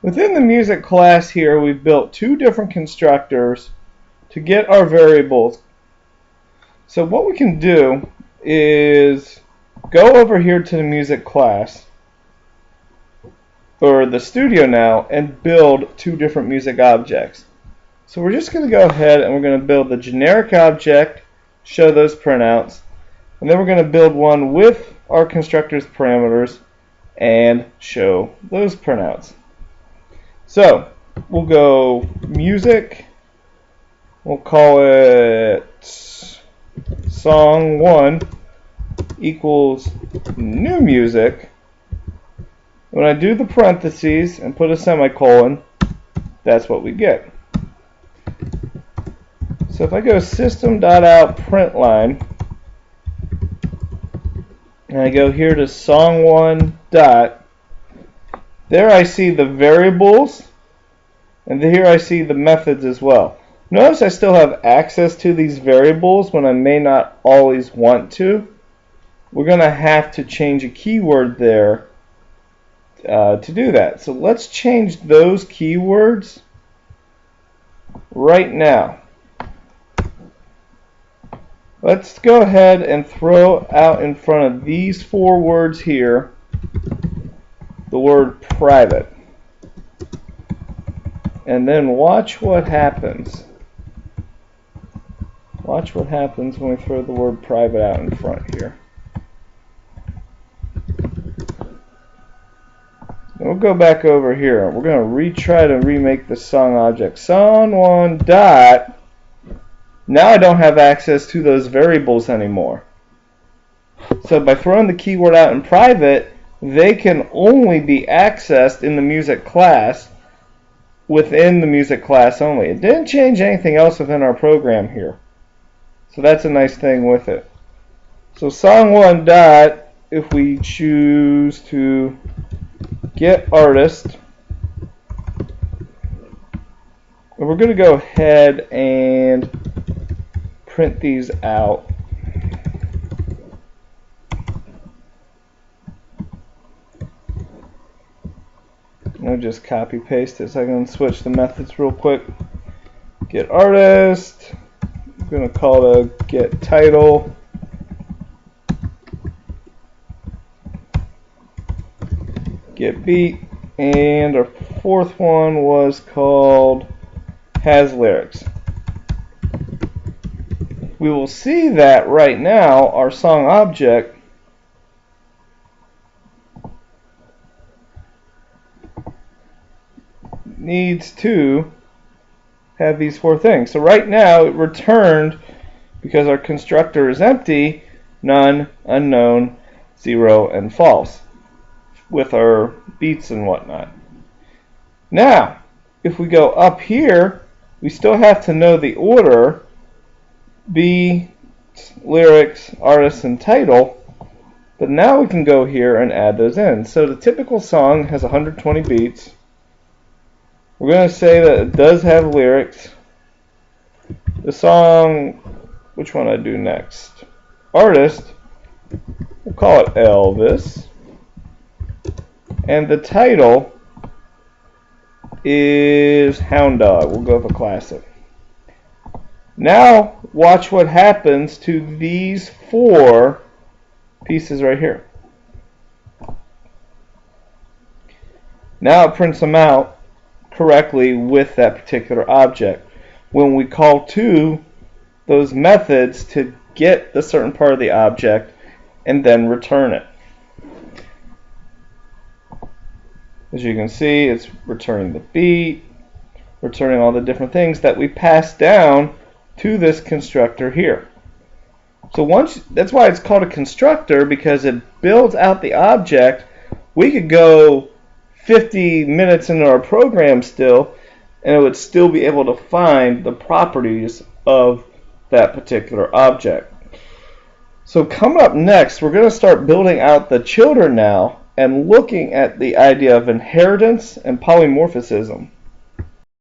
Within the music class here, we've built two different constructors to get our variables. So what we can do is go over here to the music class, or the studio now, and build two different music objects. So we're just going to go ahead and we're going to build the generic object, show those printouts, and then we're going to build one with our constructor's parameters and show those printouts. So we'll go music, we'll call it song1 equals new music. When I do the parentheses and put a semicolon, that's what we get. So if I go system.out println and I go here to song1 dot, there I see the variables, and here I see the methods as well. Notice I still have access to these variables when I may not always want to. We're going to have to change a keyword there to do that. So let's change those keywords right now. Let's go ahead and throw out in front of these four words here the word private. And then watch what happens. Watch what happens when we throw the word private out in front here. We'll go back over here. We're going to retry to remake the song object. Song1 dot. Now I don't have access to those variables anymore. So by throwing the keyword out in private, they can only be accessed in the music class within the music class only. It didn't change anything else within our program here. So that's a nice thing with it. So song1 dot, if we choose to get artist, we're going to go ahead and print these out. I'll just copy paste it so I can switch the methods real quick. Get artist, I'm going to call it a get title, get beat, and our fourth one was called has lyrics. We will see that right now our song object needs to have these four things. So right now it returned, because our constructor is empty, none, unknown, 0, and false with our beats and whatnot. Now if we go up here, we still have to know the order: beat, lyrics, artist, and title. But now we can go here and add those in. So the typical song has 120 beats. We're going to say that it does have lyrics. The song, which one I do next? Artist, we'll call it Elvis. And the title is Hound Dog. We'll go with a classic. Now watch what happens to these four pieces right here. Now it prints them out correctly with that particular object. When we call to those methods to get the certain part of the object and then return it. As you can see, it's returning the beat, returning all the different things that we passed down to this constructor here. So that's why it's called a constructor, because it builds out the object. We could go 50 minutes into our program still, and it would still be able to find the properties of that particular object. So coming up next, we're going to start building out the children now and looking at the idea of inheritance and polymorphism.